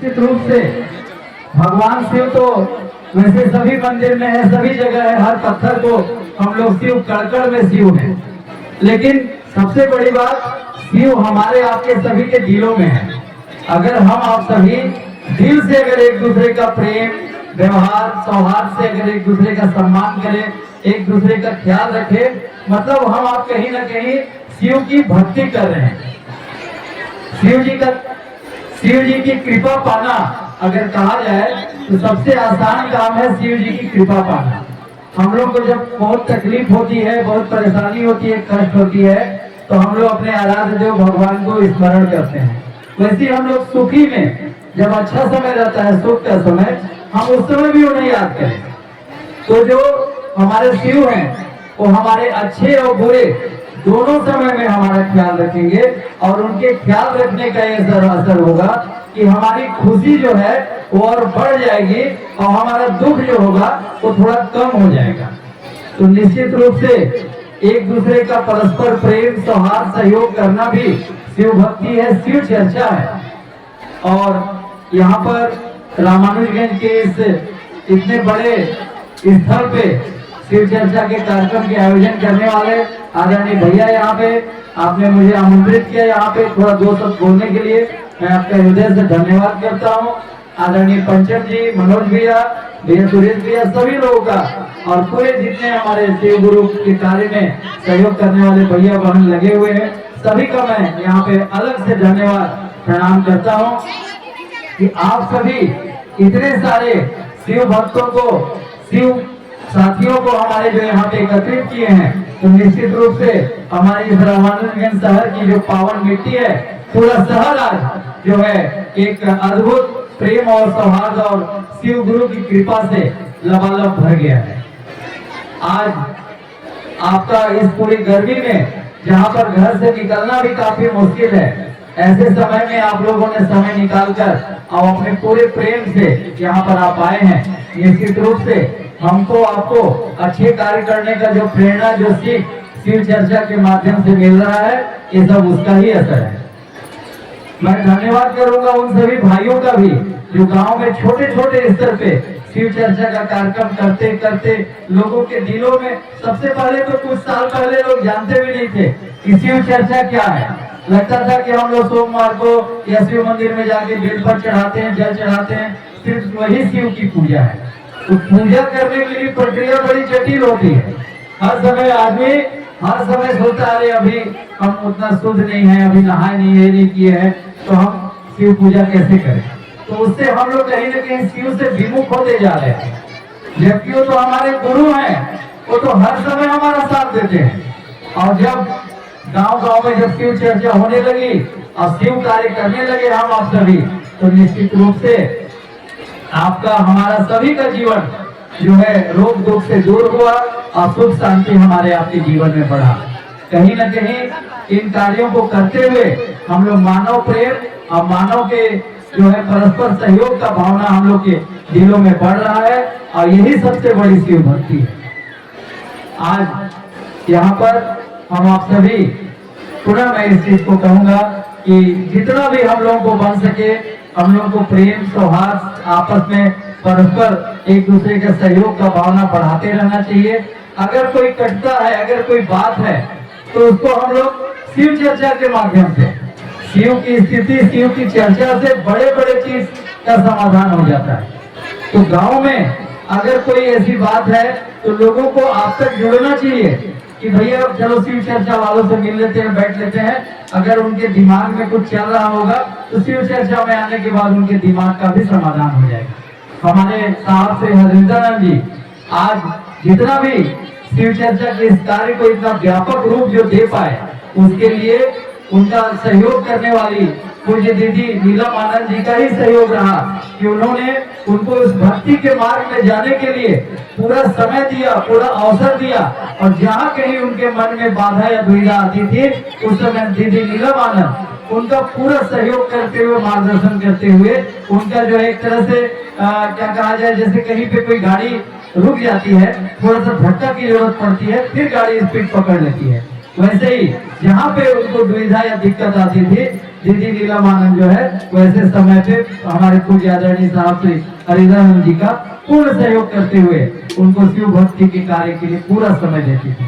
निश्चित रूप से भगवान शिव तो वैसे सभी मंदिर में है, सभी जगह है, हर पत्थर को हम लोग शिव, कड़कड़ में शिव है। लेकिन सबसे बड़ी बात, शिव हमारे आपके सभी के दिलों में है। अगर हम आप सभी दिल से अगर एक दूसरे का प्रेम, व्यवहार, सौहार्द से अगर एक दूसरे का सम्मान करें, एक दूसरे का ख्याल रखें, मतलब हम आप कहीं ना कहीं शिव की भक्ति कर रहे हैं। शिव जी की कृपा पाना अगर कहा जाए तो सबसे आसान काम है शिव जी की कृपा पाना। हम लोग को जब बहुत तकलीफ होती है, बहुत परेशानी होती है, कष्ट होती है, तो हम लोग अपने आराध्य देव भगवान को स्मरण करते हैं। वैसे हम लोग सुखी में जब अच्छा समय रहता है, सुख का समय, हम उस समय भी उन्हें याद करें। तो जो हमारे शिव हैं वो हमारे अच्छे और बुरे दोनों समय में हमारा ख्याल रखेंगे, और उनके ख्याल रखने का ये असर होगा कि हमारी खुशी जो है वो और बढ़ जाएगी, और हमारा दुख जो होगा वो थोड़ा कम हो जाएगा। तो निश्चित रूप से एक दूसरे का परस्पर प्रेम, सौहार्द, सहयोग करना भी शिव भक्ति है, शिव चर्चा है। और यहाँ पर रामानुजगंज के इस इतने बड़े स्थल पे शिव चर्चा के कार्यक्रम के आयोजन करने वाले आदरणीय भैया, यहाँ पे आपने मुझे आमंत्रित किया, यहाँ पे थोड़ा दो शब्द बोलने के लिए मैं आपका हृदय से धन्यवाद करता हूँ। आदरणीय पंचम जी, मनोज भैया, भैया सुरेश भैया, सभी लोगों का, और पूरे जितने हमारे शिव गुरु के कार्य में सहयोग करने वाले भैया बहन लगे हुए हैं, सभी का मैं यहाँ पे अलग से धन्यवाद प्रणाम करता हूँ कि आप सभी इतने सारे शिव भक्तों को, शिव साथियों को हमारे जो यहाँ पे एकत्रित किए हैं। तो निश्चित रूप से हमारे इस रामानुजगंज शहर की जो पावन मिट्टी है, पूरा शहर आज जो है एक अद्भुत प्रेम और सौहार्द और शिव गुरु की कृपा से लबालब भर गया है। आज आपका इस पूरी गर्मी में जहाँ पर घर से निकलना भी काफी मुश्किल है, ऐसे समय में आप लोगों ने समय निकालकर और अपने पूरे प्रेम से यहाँ पर आप आए हैं। निश्चित रूप से हमको आपको अच्छे कार्य करने का जो प्रेरणा, जो सीख शिव चर्चा के माध्यम से मिल रहा है, ये सब उसका ही असर है। मैं धन्यवाद करूंगा उन सभी भाइयों का भी जो गांव में छोटे छोटे स्तर पे शिव चर्चा का कार्यक्रम करते करते लोगों के दिलों में, सबसे पहले तो कुछ साल पहले लोग जानते भी नहीं थे कि शिव चर्चा क्या है। लगता था कि हम लोग सोमवार को या शिव मंदिर में जाके बेल पर चढ़ाते हैं, जल चढ़ाते हैं, सिर्फ वही शिव की पूजा है। तो पूजा करने के लिए प्रक्रिया बड़ी जटिल होती है। हर समय आदमी हर समय सोचता है अभी हम उतना शुद्ध नहीं है, अभी नहाए नहीं, ये नहीं किए हैं, तो हम शिव पूजा कैसे करें। तो उससे हम लोग कहीं ना कहीं शिव से विमुख होते जा रहे हैं। जबकि वो तो हमारे गुरु हैं, वो तो हर समय हमारा साथ देते हैं। और जब गांव में जब शिव चर्चा होने लगी और शिव कार्य करने लगे हम आप सभी, तो निश्चित रूप से आपका, हमारा सभी का जीवन जो है रोग दुख से दूर हुआ और सुख शांति हमारे आपके जीवन में बढ़ा। कहीं ना कहीं इन कार्यों को करते हुए हम लोग मानव प्रेम और मानव के जो है परस्पर सहयोग का भावना हम लोग के दिलों में बढ़ रहा है, और यही सबसे बड़ी शिव भक्ति है। आज यहाँ पर हम आप सभी, पुनः मैं इस चीज को कहूंगा कि जितना भी हम लोगों को बन सके, हम लोगों को प्रेम, सौहार्द, आपस में परस्पर एक दूसरे के सहयोग का भावना बढ़ाते रहना चाहिए। अगर कोई कटता है, अगर कोई बात है, तो उसको हम लोग शिव चर्चा के माध्यम से, शिव की स्थिति, शिव की चर्चा से बड़े बड़े चीज का समाधान हो जाता है। तो गांव में अगर कोई ऐसी बात है तो लोगों को आप तक जुड़ना चाहिए कि भैया चलो शिव चर्चा वालों से मिल लेते हैं, बैठ लेते हैं। अगर उनके दिमाग में कुछ चल रहा होगा तो शिव चर्चा में आने के बाद उनके दिमाग का भी समाधान हो जाएगा। हमारे साहब श्री हरिंद्रानंद जी आज जितना भी शिव चर्चा के इस कार्य को इतना व्यापक रूप जो दे पाए, उसके लिए उनका सहयोग करने वाली पूज्य दीदी नीलम आनंद जी का ही सहयोग रहा कि उन्होंने उनको उस भक्ति के मार्ग में जाने के लिए पूरा समय दिया, पूरा अवसर दिया। और जहाँ कहीं उनके मन में बाधा या दुविधा आती थी, उस समय दीदी नीलम आनंद उनका पूरा सहयोग करते हुए, मार्गदर्शन करते हुए, उनका जो एक तरह से क्या कहा जाए, जैसे कहीं पे कोई गाड़ी रुक जाती है, थोड़ा सा धक्का की जरूरत पड़ती है, फिर गाड़ी स्पीड पकड़ लेती है, वैसे ही जहाँ पे उनको दुविधा या दिक्कत आती थी दीदी नीलम आनंद जो है वैसे समय पे हमारे पूज्य आदरणीय साहब श्री हरिदानंद जी का पूर्ण सहयोग करते हुए उनको शिव भक्ति के कार्य के लिए पूरा समय देती थी।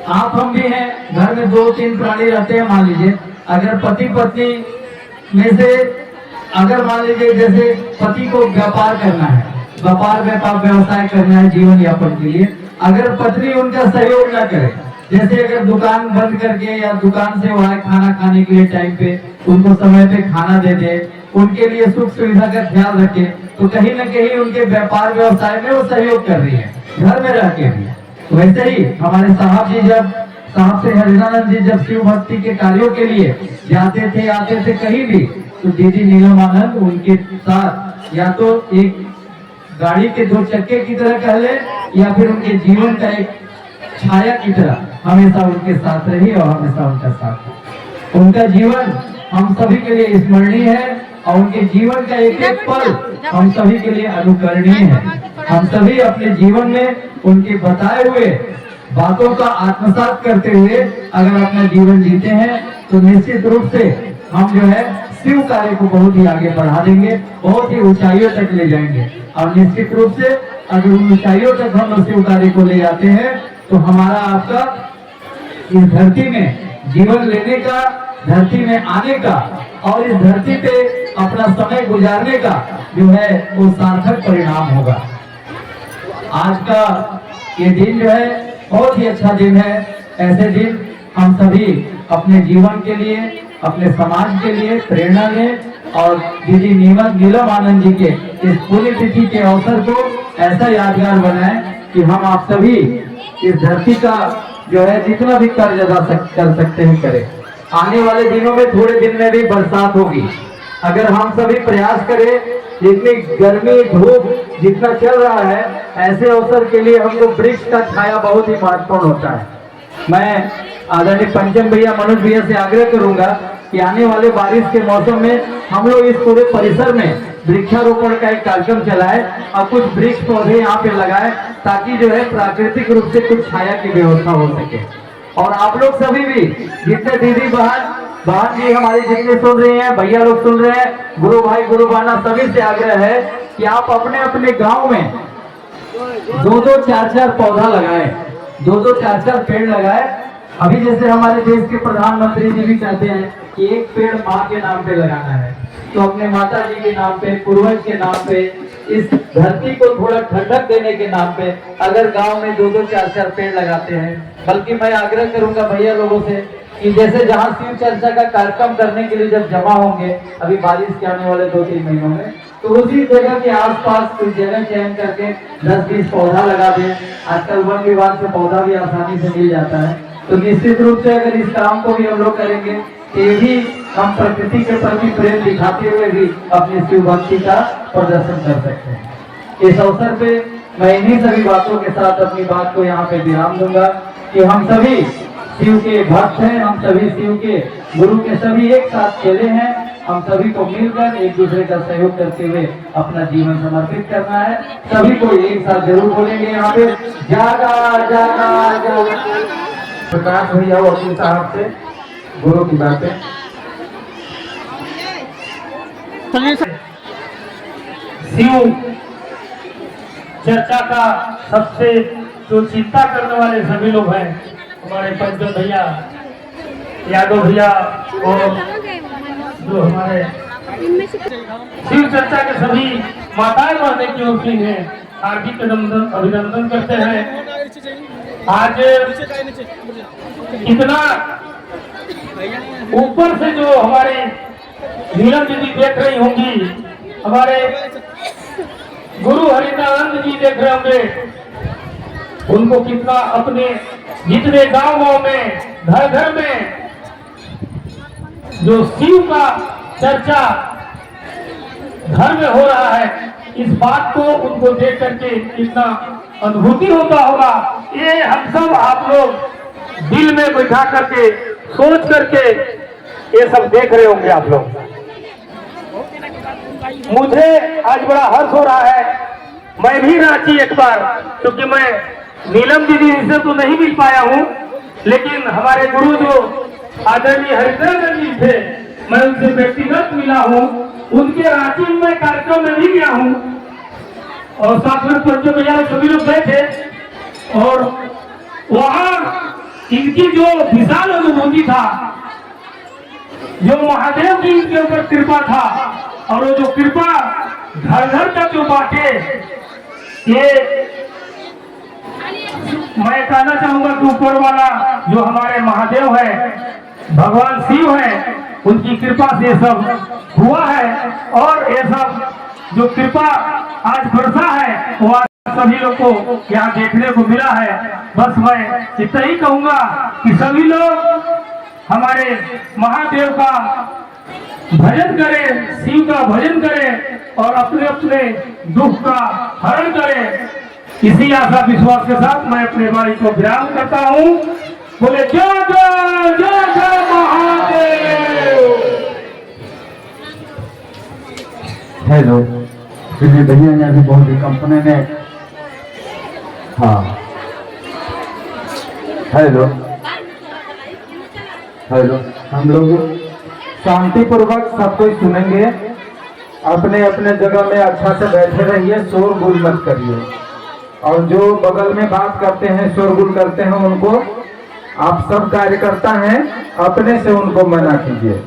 आप हम भी हैं, घर में 2-3 प्राणी रहते हैं, मान लीजिए अगर पति पत्नी में से अगर मान लीजिए जैसे पति को व्यापार करना है, व्यापार व्यवसाय करना है जीवन यापन के लिए, अगर पत्नी उनका सहयोग न करे, जैसे अगर दुकान बंद करके या दुकान से वहां खाना खाने के लिए टाइम पे उनको समय पे खाना दे दे, उनके लिए सुख सुविधा का ख्याल रखे, तो कहीं न कहीं उनके व्यापार व्यवसाय में वो सहयोग कर रही है घर में रह के भी। वैसे ही हमारे साहब श्री हरिदानंद जी जब शिव भक्ति के कार्यों के लिए जाते थे आते थे कहीं भी, तो दीदी नीलम आनंद उनके साथ या तो एक गाड़ी के 2 चक्के की तरह कह ले या फिर उनके जीवन का एक छाया की तरह हमेशा उनके साथ रही और हमेशा उनका साथ। उनका जीवन हम सभी के लिए स्मरणीय है और उनके जीवन का एक एक पल हम सभी के लिए अनुकरणीय है। हम सभी अपने जीवन में उनके बताए हुए बातों का आत्मसात करते हुए अगर अपना जीवन जीते हैं तो निश्चित रूप से हम जो है शिव कार्य को बहुत ही आगे बढ़ा देंगे, बहुत ही ऊंचाइयों तक ले जाएंगे। और निश्चित रूप से अगर उन ऊंचाइयों तक हम शिव कार्य को ले जाते हैं तो हमारा आपका इस धरती में जीवन लेने का, धरती में आने का और इस धरती पे अपना समय गुजारने का जो है वो सार्थक परिणाम होगा। आज का ये दिन जो है बहुत ही अच्छा दिन है। ऐसे दिन हम सभी अपने जीवन के लिए, अपने समाज के लिए प्रेरणा लें और दीदी नीलम आनंद जी के इस पुण्यतिथि के अवसर को ऐसा यादगार बनाएं कि हम आप सभी इस धरती का जो है जितना भी कर्ज अदा कर सकते हैं करें। आने वाले दिनों में थोड़े दिन में भी बरसात होगी, अगर हम सभी प्रयास करें, जितनी गर्मी धूप जितना चल रहा है, ऐसे अवसर के लिए हमको वृक्ष का छाया बहुत ही महत्वपूर्ण होता है। मैं आदरणीय पंचम भैया, मनोज भैया से आग्रह करूंगा कि आने वाले बारिश के मौसम में हम लोग इस पूरे परिसर में वृक्षारोपण का एक कार्यक्रम चलाए और कुछ वृक्ष पौधे यहाँ पे लगाए ताकि जो है प्राकृतिक रूप से कुछ छाया की व्यवस्था हो सके। और आप लोग सभी भी जितने दीदी बहन जी हमारी जितने सुन रहे हैं, भैया लोग सुन रहे हैं, गुरु भाई गुरु बहना सभी से आग्रह है कि आप अपने अपने गांव में 2-2 4-4 पौधा लगाए, 2-2 4-4 पेड़ लगाए। अभी जैसे हमारे देश के प्रधानमंत्री जी भी कहते हैं कि एक पेड़ माँ के नाम पे लगाना है, तो अपने माता जी के नाम पे, पूर्वज के नाम पे, इस धरती को थोड़ा ठंडक देने के नाम पे अगर गांव में 2-2 4-4 पेड़ लगाते हैं। बल्कि मैं आग्रह करूंगा भैया लोगों से कि जैसे जहां शिव चर्चा का कार्यक्रम करने के लिए जब जमा होंगे अभी बारिश के आने वाले 2-3 महीनों में, तो उसी जगह के आसपास कुछ जगह चयन करके 10-20 पौधा लगा दें। आजकल वन विभाग से पौधा भी आसानी से मिल जाता है, तो निश्चित रूप से अगर इस काम को भी हम लोग करेंगे तो ये भी हम प्रकृति के प्रति प्रेम दिखाते हुए भी अपनी शिव भक्ति का प्रदर्शन कर सकते हैं। इस अवसर पे मैं इन्हीं सभी बातों के साथ अपनी बात को यहाँ पे विराम दूंगा कि हम सभी शिव के भक्त हैं, हम सभी शिव के गुरु के सभी एक साथ चले हैं। हम सभी को मिलकर एक दूसरे का सहयोग करते हुए अपना जीवन समर्पित करना है। सभी को एक साथ जरूर बोलेंगे यहाँ पे, जागा जागा जागा। प्रकाश भैया वकील साहब से गुरु की बातें। शिव चर्चा का सबसे जो चिंता करने वाले सभी लोग हैं, हमारे पंचम भैया, यादव भैया और जो हमारे शिव चर्चा के सभी माताएं बहने की ओर से हैं, हार्दिक अभिनंदन करते हैं। आज इतना ऊपर से जो हमारे नीलम दीदी देख रही होंगी, हमारे गुरु हरिदानंद जी देख रहे होंगे, उनको कितना अपने जितने गांव में, घर घर में जो शिव का चर्चा घर में हो रहा है, इस बात को उनको देख करके कितना अनुभूति होता होगा। ये हम सब आप लोग दिल में बैठा करके, सोच करके ये सब देख रहे होंगे आप लोग। मुझे आज बड़ा हर्ष हो रहा है, मैं भी रांची एक बार, क्योंकि मैं नीलम दीदी से तो नहीं मिल पाया हूँ, लेकिन हमारे गुरु जो आदरणीय हरिदानंद जी थे, मैं उनसे व्यक्तिगत मिला हूँ, उनके रांची में कार्यक्रम में भी गया हूँ और साथ में पंचो भैया सभी लोग गए थे और वहां इनकी जो विशाल अनुभूति था, जो महादेव की इनके ऊपर कृपा था और वो जो कृपा घर घर तक जो बांटे, ये मैं कहना चाहूंगा कि ऊपर वाला जो हमारे महादेव है, भगवान शिव है, उनकी कृपा से सब हुआ है और ये सब जो कृपा आज बरसा है वो आज सभी लोग को यहाँ देखने को मिला है। बस मैं इतना ही कहूंगा कि सभी लोग हमारे महादेव का भजन करें, शिव का भजन करें और अपने अपने दुख का हरण करें। इसी आशा विश्वास के साथ मैं अपने वाणी को विराम करता हूँ। बोले जय जय जय जय महादेव। हेलो भैया यहाँ भी बहुत ही कंपनी ने, हाँ हेलो हेलो, हम लोग शांतिपूर्वक सब कुछ सुनेंगे। अपने अपने जगह में अच्छा से बैठे रहिए, शोरगुल मत करिए और जो बगल में बात करते हैं, शोरगुल करते हैं, उनको आप सब कार्यकर्ता हैं, अपने से उनको मना कीजिए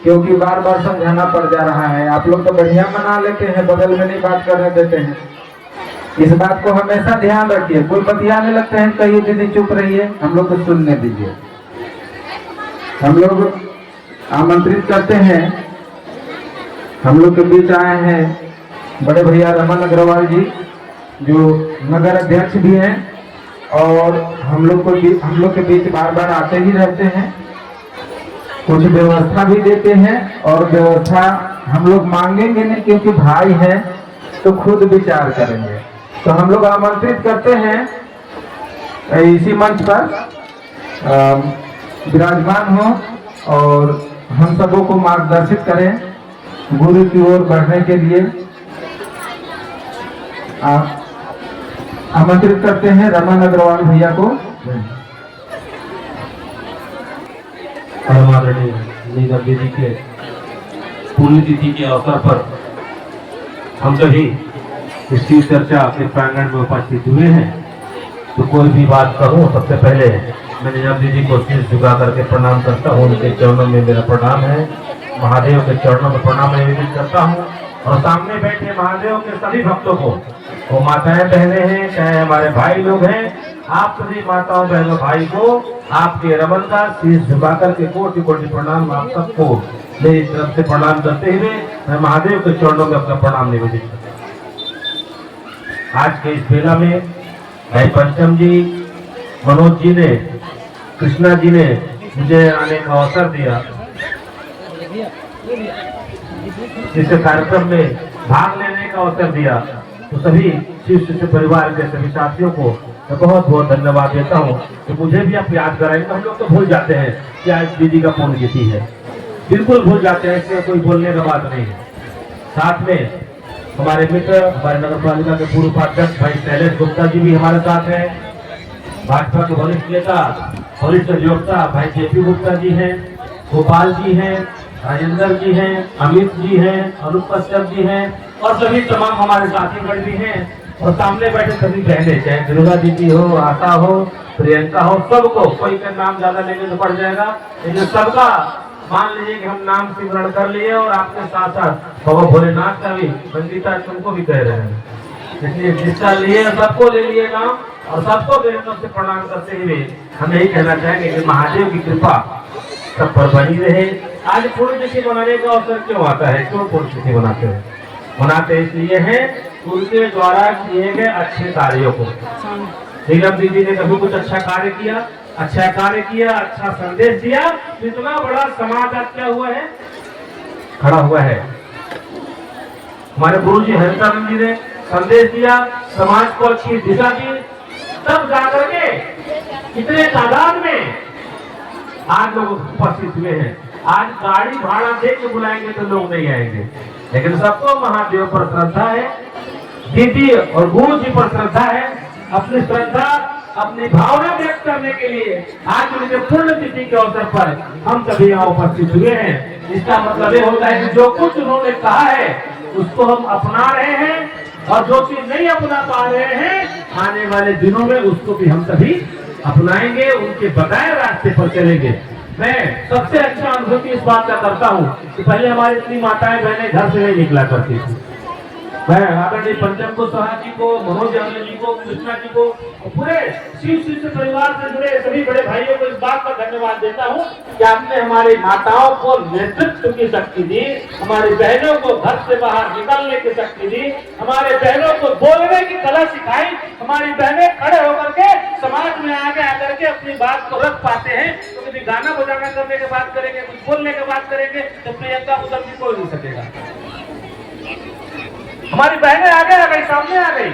क्योंकि बार बार समझाना पड़ जा रहा है। आप लोग तो बढ़िया मना लेते हैं, बगल में नहीं बात करने देते हैं। इस बात को हमेशा ध्यान रखिए। कोई बतियाने लगते हैं, कहिए दीदी चुप रहिए, हम लोग को सुनने दीजिए। हम लोग आमंत्रित करते हैं, हम लोग के बीच आए हैं बड़े भैया रमन अग्रवाल जी, जो नगर अध्यक्ष भी हैं और हम लोग के बीच बार बार आते ही रहते हैं, कुछ व्यवस्था भी देते हैं और व्यवस्था हम लोग मांगेंगे नहीं क्योंकि भाई हैं तो खुद विचार करेंगे। तो हम लोग आमंत्रित करते हैं इसी मंच पर विराजमान हो और हम सबों को मार्गदर्शित करें गुरु की ओर बढ़ने के लिए। आमंत्रित करते हैं रमन अग्रवाल भैया को। आदरणीय नीलम दीदी के पुण्यतिथि के अवसर पर हम सभी इस शिव चर्चा के प्रांगण में उपस्थित हुए हैं। तो कोई भी बात करूं, सबसे पहले मैं नीलम दीदी को शीश झुका करके प्रणाम करता हूं। उनके चरणों में मेरा प्रणाम है, महादेव के चरणों में प्रणाम निवेदित करता हूं और सामने बैठे महादेव के सभी भक्तों को, वो माताएं बहने हैं चाहे हमारे भाई लोग हैं, आप सभी माताओं बहनों भाई को आपके रमन का शीश झुका करके कोटि कोटि प्रणाम आप सबको मेरी तरफ से प्रणाम करते हुए मैं महादेव के चरणों में अपना प्रणाम निवेदित करता हूं। आज के इस मेला में भाई पंचम जी, मनोज जी ने, कृष्णा जी ने मुझे आने का अवसर दिया। इस कार्यक्रम में भाग लेने का अवसर दिया, तो सभी शिव शिष्य परिवार के सभी साथियों को मैं बहुत बहुत धन्यवाद देता हूँ। तो मुझे भी आप याद कराएंगे, हम लोग तो भूल जाते हैं कि आज दीदी का पुण्यतिथि है, बिल्कुल भूल जाते हैं, इसमें कोई बोलने का बात नहीं है। साथ में हमारे मित्र, हमारे नगर पालिका के पूर्व उपाध्यक्ष भाई शैलेश गुप्ता जी भी हमारे साथ हैं, भाजपा के वरिष्ठ नेता वरिष्ठ अधिवक्ता भाई जेपी गुप्ता जी हैं, गोपाल जी हैं, राजेंद्र जी हैं, अमित जी हैं, अनूप कश्यप जी हैं और सभी तमाम हमारे साथीगण भी हैं और सामने बैठे सभी बहने, चाहे दुर्गा दीदी हो, आशा हो, प्रियंका हो, सबको, कोई का नाम ज्यादा लेंगे तो पड़ जाएगा, लेकिन सबका मान लीजिए कि हम नाम स्मरण कर लिए और आपके साथ साथ बाबा भोलेनाथ का भी, संगीता तुमको भी कह रहे हैं, इसलिए जिसका लिए सबको ले लिए नाम और सबको मेरे तरफ से प्रणाम करते हुए हम यही कहना चाहेंगे कि महादेव की कृपा सब पर बनी रहे। आज पुण्यतिथि मनाने का अवसर क्यों आता है, क्यों पुण्यतिथि मनाते हैं? मनाते इसलिए हैं उनके द्वारा किए गए अच्छे कार्यों को। नीलम दीदी ने कभी कुछ अच्छा कार्य किया, अच्छा संदेश दिया, इतना बड़ा समाज आज क्या हुआ है, खड़ा हुआ है। हमारे गुरु जी हरितानंद जी ने संदेश दिया, समाज को अच्छी दिशा दी, तब जाकर के इतने तादाद में आज लोग उपस्थित हुए हैं। आज गाड़ी भाड़ा दे के बुलाएंगे तो लोग नहीं आएंगे, लेकिन सबको महादेव पर श्रद्धा है, दीदी और गुरु जी पर श्रद्धा है। अपनी श्रद्धा अपनी भावना व्यक्त करने के लिए आज उनके पुण्यतिथि के अवसर पर हम सभी यहाँ उपस्थित हुए हैं। इसका मतलब ये होता है कि जो कुछ उन्होंने कहा है उसको हम अपना रहे हैं, और जो चीज नहीं अपना पा रहे हैं आने वाले दिनों में उसको भी हम सभी अपनाएंगे, उनके बताए रास्ते पर चलेंगे। मैं सबसे अच्छा अनुभूति इस बात का करता हूँ कि पहले हमारी इतनी माताएं बहनें घर से नहीं निकला करती थी। मैं आदरणीय पंचम कुशवाहा जी को, मनोज यादव जी को, कृष्णा जी को और पूरे शिव शिष्य परिवार से जुड़े सभी बड़े भाइयों को इस बात का धन्यवाद देता हूँ कि आपने हमारी माताओं को नेतृत्व की शक्ति दी, हमारी बहनों को घर से बाहर निकलने की शक्ति दी, हमारे बहनों को बोलने की कला सिखाई। हमारी बहनें खड़े होकर के समाज में आगे आकर के अपनी बात को रख पाते हैं। तो कभी गाना बजाना करने के बात करेंगे, कुछ बोलने के बात करेंगे तो प्रियंका उधर भी कोई नहीं सकेगा। हमारी बहनें आगे आ गई, सामने आ गई।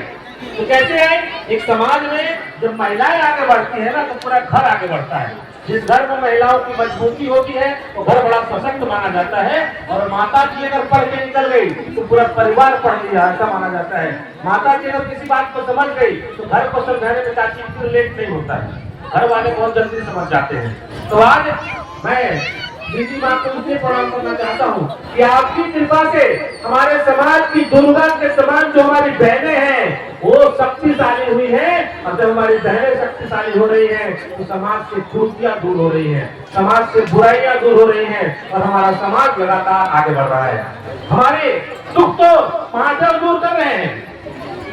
तो कैसे है, एक समाज में जब महिलाएं आगे बढ़ती है ना तो पूरा घर आगे बढ़ता है। जिस घर में महिलाओं की मजबूती होती है वो घर बड़ा सशक्त माना जाता है। और माता जी अगर पढ़ के निकल गई तो पूरा परिवार पढ़ लिया ऐसा माना जाता है। माता जी अगर किसी बात को समझ गई तो घर को समझाने में ताकि लेट नहीं होता है, घर वाले बहुत जल्दी समझ जाते हैं। तो आज मैं दीदी माँ को इसलिए प्रणाम करना चाहता हूँ कि आपकी कृपा से हमारे समाज की दुर्गा के समान जो हमारी बहनें हैं वो शक्तिशाली हुई है। और जब हमारी बहनें शक्तिशाली हो रही हैं तो समाज से कुरीतियां दूर हो रही हैं, समाज से बुराइयां दूर हो रही हैं और हमारा समाज लगातार आगे बढ़ रहा है। हमारे दुख तो महादेव दूर कर रहे हैं।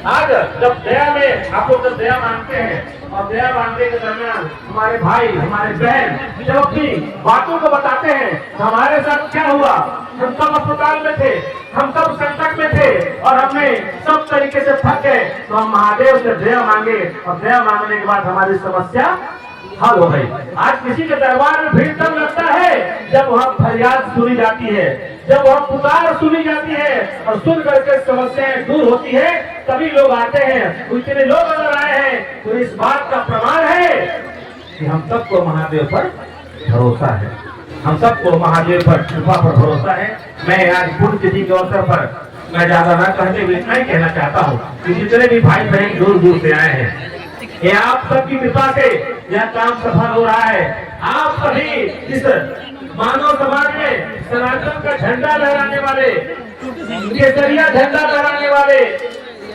आज जब दया में आप लोग जब दया मांगते हैं और दया मांगने के दरमियान हमारे भाई हमारे बहन जब अपनी बातों को बताते हैं हमारे साथ क्या हुआ, हम सब अस्पताल में थे, हम सब संकट में थे और हमने सब तरीके से थक गए, तो हम महादेव से दया मांगे और दया मांगने के बाद हमारी समस्या हल हो गई। आज किसी के दरबार में भीड़ तब लगता है जब वहाँ फरियाद सुनी जाती है, जब वहाँ पुकार सुनी जाती है और सुन करके समस्याएं दूर होती है, तभी लोग आते हैं। इतने लोग अगर आए हैं तो इस बात का प्रमाण है कि हम सबको महादेव पर भरोसा है, हम सबको महादेव पर कृपा पर भरोसा है। मैं आज पुण्यतिथि के अवसर पर मैं ज्यादा न कहते हुए इतना ही कहना चाहता हूँ कि जितने भी भाई बहन दूर दूर से आए हैं, ये आप सबकी कृपा से यह काम सफल हो रहा है। आप सभी इस मानव समाज में सनातन का झंडा लहराने वाले, केसरिया झंडा लहराने वाले,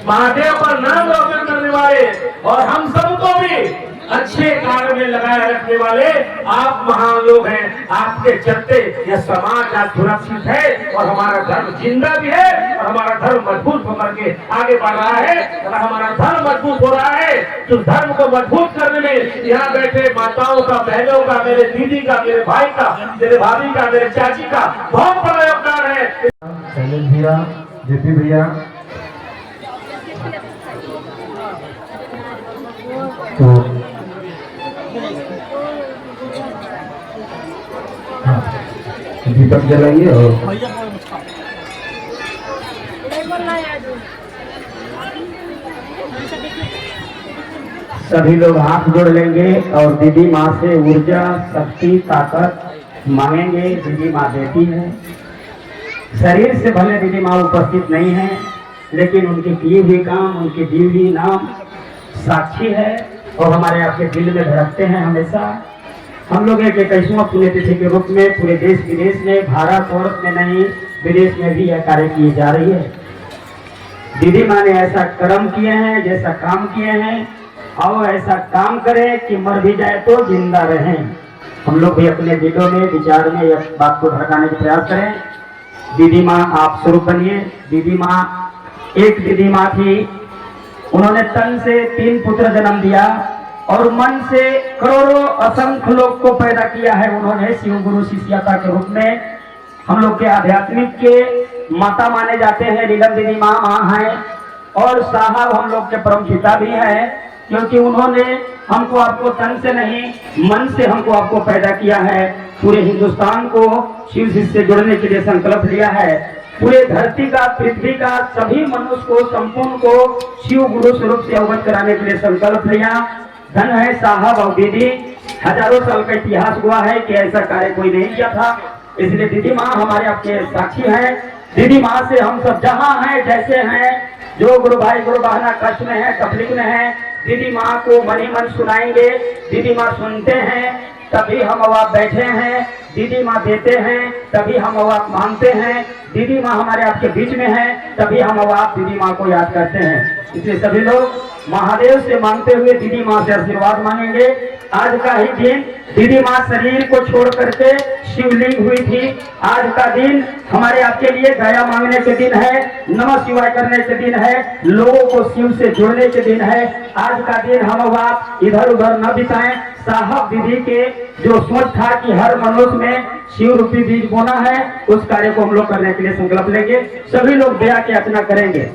महादेव पर नाम रोशन करने वाले और हम सबको भी अच्छे कार्य में लगाए रखने वाले आप महान लोग हैं। आपके चलते यह समाज आज सुरक्षित है और हमारा धर्म जिंदा भी है और हमारा धर्म मजबूत होकर के आगे बढ़ रहा है। अगर हमारा धर्म मजबूत हो रहा है तो धर्म को मजबूत करने में यहाँ बैठे माताओं का, बहनों का, मेरे दीदी का, मेरे भाई का, मेरे भाभी का, मेरे चाची का बहुत बड़ा योगदान है। शैलेश भैया, जेपी भैया, तो दीपक जलाइए और सभी लोग हाथ जोड़ लेंगे और दीदी माँ से ऊर्जा, शक्ति, ताकत मांगेंगे। दीदी माँ देती है। शरीर से भले दीदी माँ उपस्थित नहीं है लेकिन उनके किए हुए काम, उनके दिए हुए नाम साक्षी है और हमारे आपके दिल में धड़कते हैं हमेशा। हम लोग एक 21वां पुण्यतिथि के रूप में पूरे देश विदेश में, भारत और में नहीं विदेश में भी यह कार्य किए जा रही है। दीदी माँ ने ऐसा कर्म किए हैं, जैसा काम किए हैं, और ऐसा काम करें कि मर भी जाए तो जिंदा रहें। हम लोग भी अपने दिलों में, विचार में यह बात को भड़काने का प्रयास करें। दीदी माँ आप स्वरूप बनिए। दीदी माँ एक दीदी माँ थी, उन्होंने तन से 3 पुत्र जन्म दिया और मन से करोड़ों असंख्य लोग को पैदा किया है उन्होंने शिव गुरु शिष्यता के रूप में। हम लोग के आध्यात्मिक के माता माने जाते हैं नीलम दीदी माँ हैं और साहब हम लोग के परम पिता भी हैं, क्योंकि उन्होंने हमको आपको तन से नहीं मन से हमको आपको पैदा किया है। पूरे हिंदुस्तान को शिव से जुड़ने के लिए संकल्प लिया है। पूरे धरती का, पृथ्वी का सभी मनुष्य को, संपूर्ण को शिव गुरु स्वरूप से अवगत कराने के लिए संकल्प लिया। धन है साहब और दीदी, हजारों साल का इतिहास हुआ है कि ऐसा कार्य कोई नहीं किया था। इसलिए दीदी माँ हमारे आपके साक्षी हैं। दीदी माँ से हम सब जहाँ हैं, जैसे हैं, जो गुरु भाई गुरु बहना कष्ट में है, तकलीफ में है, दीदी माँ को मन ही मन सुनाएंगे। दीदी माँ सुनते हैं तभी हम आप बैठे हैं, दीदी माँ देते हैं तभी हम आप मांगते हैं, दीदी माँ हमारे आपके बीच में है तभी हम आप दीदी माँ को याद करते हैं। इसलिए सभी लोग महादेव से मांगते हुए दीदी माँ से आशीर्वाद मांगेंगे। आज का ही दिन दीदी माँ शरीर को छोड़ करके शिवलिंग हुई थी। आज का दिन हमारे आपके लिए गया मांगने के दिन है, नमः शिवाय करने के दिन है, लोगों को शिव से जोड़ने के दिन है। आज का दिन हम आप इधर उधर न बिताएं। साहब दीदी के जो सोच था कि हर मनुष्य में शिव रूपी बीज बोना है, उस कार्य को हम लोग करने के लिए संकल्प लेंगे। सभी लोग दया की याचना करेंगे।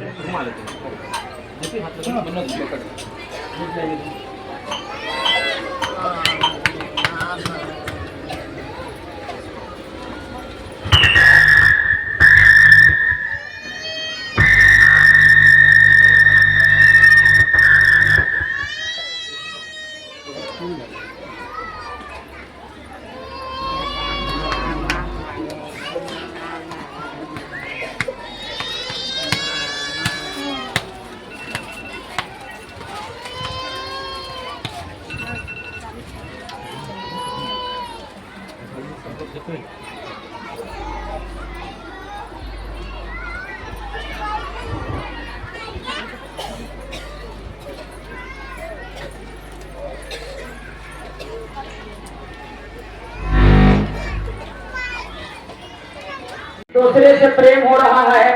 दूसरे से प्रेम हो रहा है।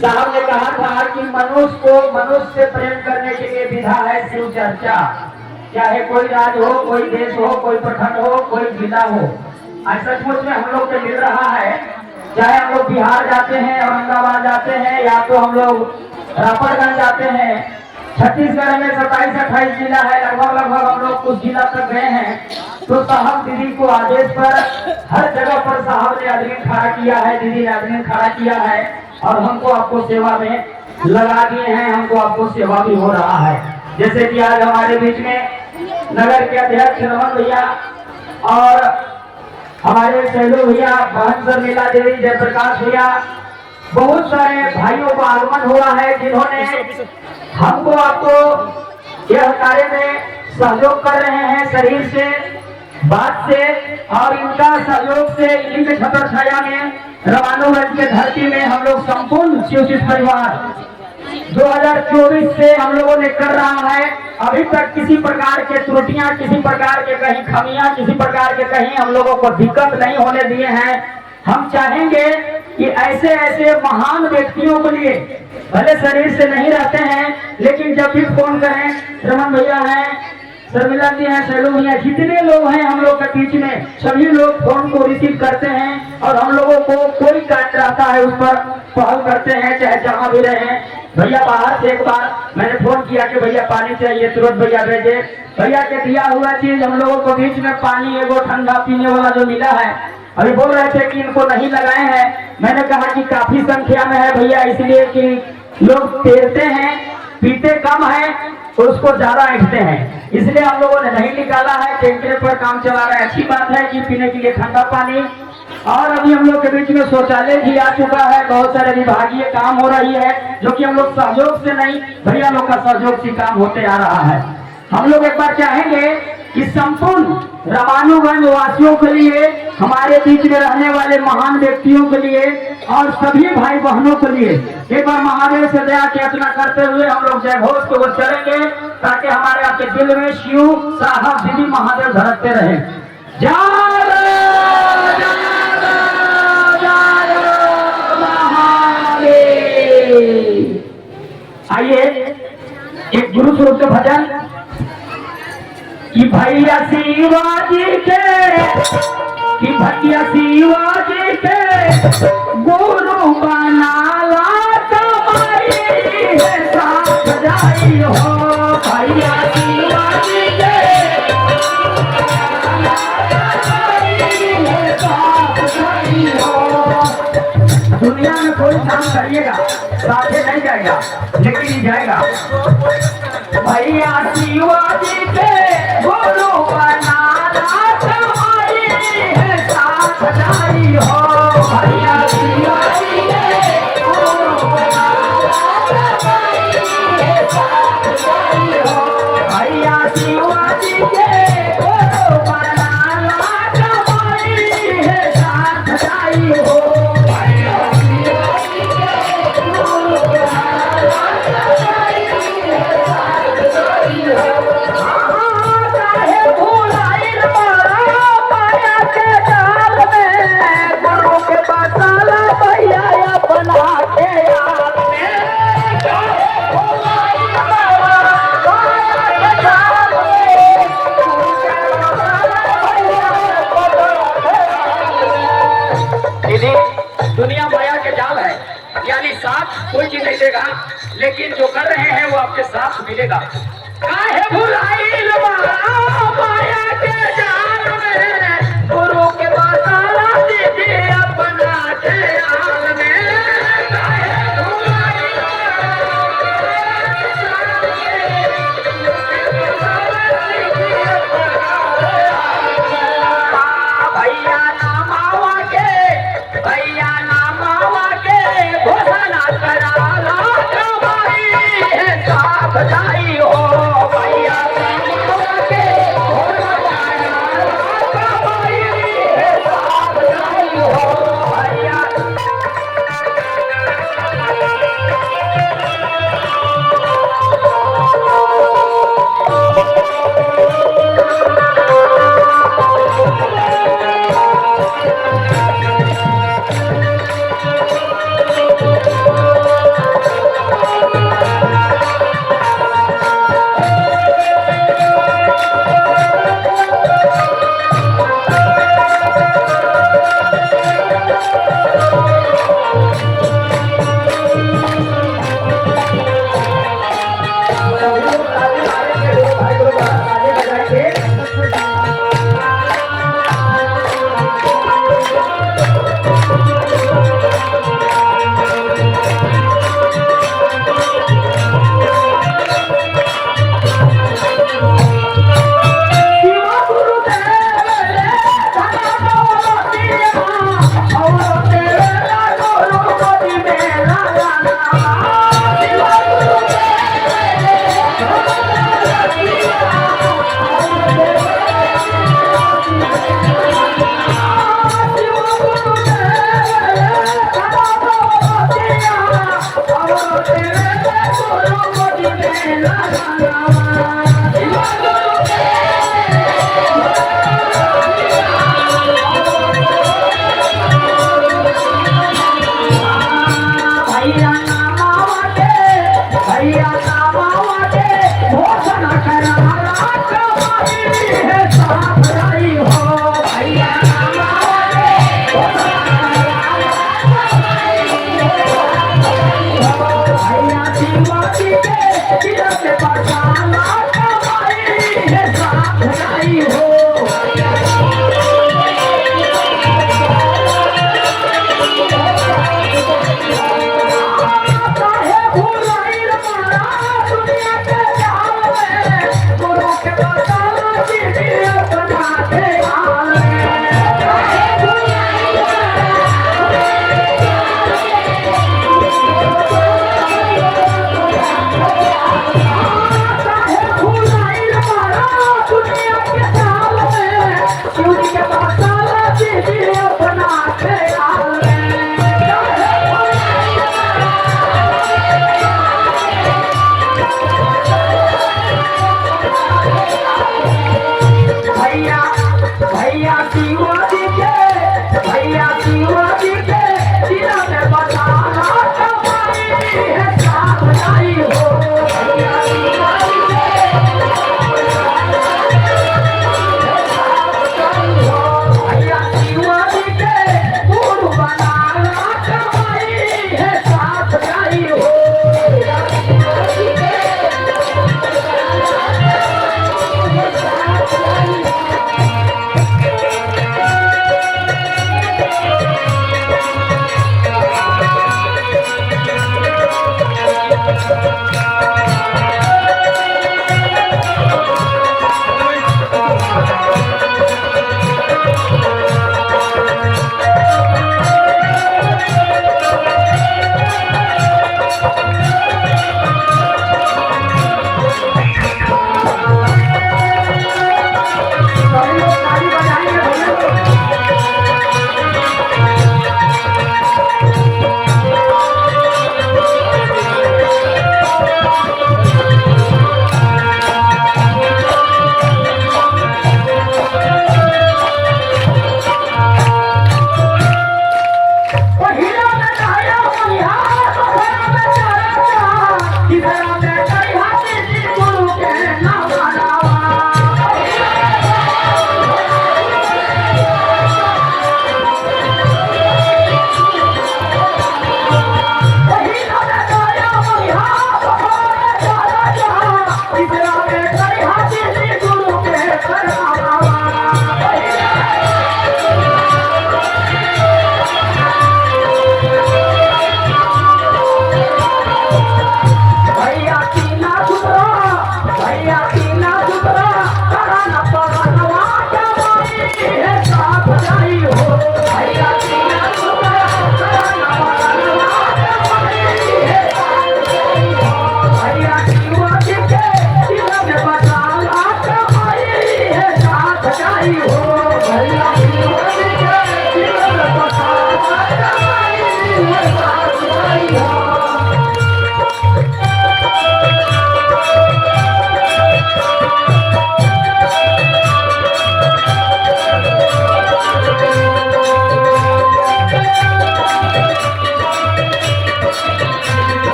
साहब ने कहा था कि मनुष्य को मनुष्य से प्रेम करने के लिए विधा है शिव चर्चा। चाहे कोई राज्य हो, कोई देश हो, कोई प्रखंड हो, कोई जिला हो। आज सचमुच में हम लोग को मिल रहा है। चाहे हम लोग बिहार जाते हैं, औरंगाबाद जाते हैं, या तो हम लोग रापरगंज जाते हैं। छत्तीसगढ़ में 27-28 जिला है, लगभग हम लोग कुछ जिला तक गए हैं। तो साहब दीदी को आदेश पर हर जगह पर साहब ने आदमी खड़ा किया है, दीदी ने आदमी खड़ा किया है, और हमको आपको सेवा में लगा दिए हैं। हमको आपको सेवा भी हो रहा है। जैसे कि आज हमारे बीच में नगर के अध्यक्ष रमन भैया और हमारे शैलू भैया, बहन शर्मिला देवी, जयप्रकाश भैया, बहुत सारे भाइयों का आगमन हुआ है जिन्होंने हमको आपको यह कार्य में सहयोग कर रहे हैं शरीर से, बात से, और इनका सहयोग से इनके छतर छाया में रवानोगंज के धरती में हम लोग संपूर्ण शिवशिष परिवार 2024 से हम लोगों ने कर रहा है। अभी तक किसी प्रकार के त्रुटियां, किसी प्रकार के कहीं खमियां, किसी प्रकार के कहीं हम लोगों को दिक्कत नहीं होने दिए हैं। हम चाहेंगे कि ऐसे ऐसे महान व्यक्तियों के लिए, भले शरीर से नहीं रहते हैं, लेकिन जब भी फोन करें, रमन भैया हैं, शर्मिला जी हैं, शैलू भैया, जितने लोग हैं हम लोग के बीच में, सभी लोग फोन को रिसीव करते हैं और हम लोगों को कोई कार्य रहता है उस पर पहल करते हैं, चाहे जहाँ भी रहे। भैया बाहर से एक बार मैंने फोन किया कि भैया पानी चाहिए, तुरंत भैया भेजे। भैया के दिया हुआ चीज हम लोगों को बीच में पानी एगो ठंडा पीने वाला जो मिला है, अभी बोल रहे थे कि इनको नहीं लगाए हैं। मैंने कहा कि काफी संख्या में है भैया, इसलिए कि लोग तैरते हैं, पीते कम है तो उसको ज्यादा ऐंठते हैं, इसलिए हम लोगों ने नहीं निकाला है। टैंकर पर काम चला रहे। अच्छी बात है कि पीने के लिए ठंडा पानी, और अभी हम लोग के बीच में शौचालय भी आ चुका है। बहुत सारे विभागीय काम हो रही है, जो कि हम लोग सहयोग से नहीं, भैया लोग का सहयोग से काम होते आ रहा है। हम लोग एक बार चाहेंगे कि संपूर्ण रवानोगंज वासियों के लिए, हमारे बीच में रहने वाले महान व्यक्तियों के लिए और सभी भाई बहनों के लिए एक बार महादेव से दया की याचना करते हुए हम लोग जय घोष को चलेंगे, ताकि हमारे आपके दिल में शिव साहब दीदी महादेव धड़कते रहे। आइए एक गुरु स्वरूप के भजन कि भैया शिवाजी के, कि भैया शिवाजी के गुरु बनाला तुम्हारी है साथ जाई हो। भैया शिवाजी के साथ जाई हो। दुनिया में कोई काम करिएगा साथे नहीं जाएगा, लेकिन ही जाएगा। भैया शिवाजी के गुरु बनाला तुम्हारी है साथ जाई हो। भैया शिवाजी के गुरु बनाला तुम्हारी है साथ जाई हो। साथ कोई चीज नहीं देगा, लेकिन जो कर रहे हैं वो आपके साथ मिलेगा। काहे भुलाइल माया के जाल में, गुरु के बताना दीजिए अपना ख्याल में। भैया नाम आवा के घोषणा कराला कमाई है साफ जाई हो। भैया नाम आवा के घोषणा कराला कमाई है साफ जाई हो। भैया काहे भुलाइल माया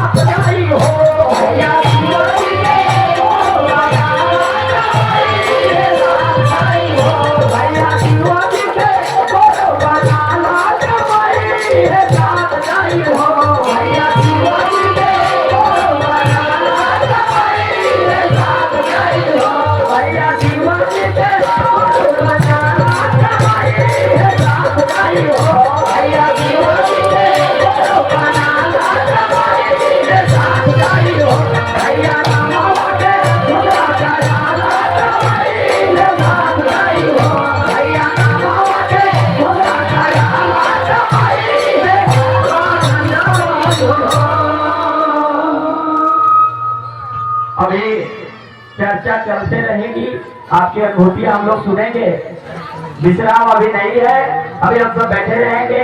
साथ जाई हो भैया शिव जी के भैया शिव जी के बनाना कमाई है साथ जाई हो भैया शिव जी के बनाना कमाई है साथ जाई हो भैया शिव जी के बनाना कमाई है साथ जाई हो भैया शिव जी के बनाना कमाई है साथ जाई हो भैया नमो के खुदा का नाला कमाई है साथ जाई हो भैया नमो के खुदा का नाला कमाई है साथ जाई हो। अभी चर्चा चलते रहेगी, आपकी अनुभूतियां हम लोग सुनेंगे। विश्राम अभी नहीं है, अभी हम सब बैठे रहेंगे।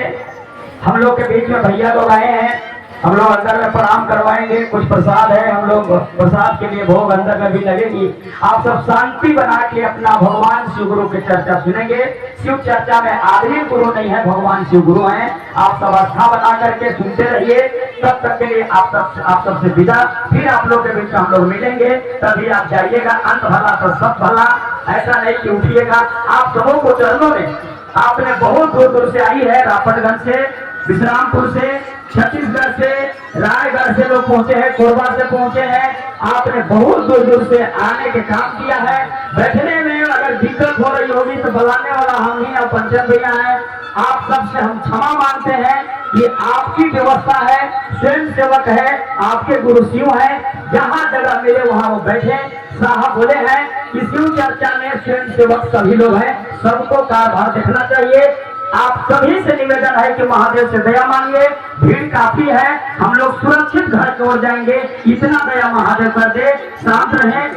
हम लोग के बीच में भैया लोग आए हैं, हम लोग अंदर में प्रणाम करवाएंगे। कुछ प्रसाद है, हम लोग प्रसाद के लिए भोग अंदर में भी लगेगी। आप सब शांति बना के अपना भगवान शिव गुरु की चर्चा सुनेंगे। शिव चर्चा में आदमी गुरु नहीं है, भगवान शिव गुरु हैं। आप सब आस्था बना करके सुनते रहिए। तब तक के लिए आप सबसे विदा। फिर आप लोग के बीच में हम लोग मिलेंगे, तभी आप जाइएगा। अंत भला तो सब भला, ऐसा नहीं कि उठिएगा। आप सबों को चरणों में, आपने बहुत दूर दूर से आई है, रापटगंज से, विश्रामपुर से, छत्तीसगढ़ से, रायगढ़ से लोग पहुंचे हैं, कोरबा से पहुंचे हैं। आपने बहुत दूर दूर से आने के काम किया है। बैठने में अगर दिक्कत हो रही होगी तो बुलाने वाला हम ही और पंचम भैया हैं। आप सबसे हम क्षमा मांगते हैं। ये आपकी व्यवस्था है, स्वयं सेवक है, आपके गुरु शिव है। जहाँ जगह मिले वहाँ वो बैठे। साहब बोले हैं कि शिव चर्चा में स्वयं सेवक सभी लोग हैं, सबको कारभार देखना चाहिए। आप सभी से निवेदन है कि महादेव से दया मांगिए। भीड़ काफी है, हम लोग सुरक्षित घर की ओर जाएंगे, इतना दया महादेव कर दे। शांत रहें,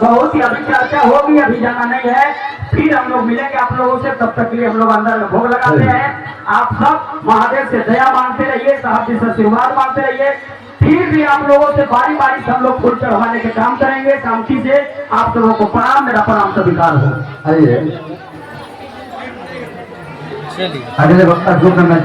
बहुत ही अभी चर्चा होगी, अभी जाना नहीं है। फिर हम लोग मिलेंगे आप लोगों से, तब तक के लिए हम लोग अंदर में भोग लगाते हैं। आप सब महादेव से दया मांगते रहिए, साहब जी से आशीर्वाद मांगते रहिए। फिर भी आप लोगों से बारी बारी से हम लोग फूल चढ़वाने के काम करेंगे। शांति से आप सबों को प्रणाम, मेरा प्रणाम स्वीकार हो। आइए अगले वक्त तक जो करना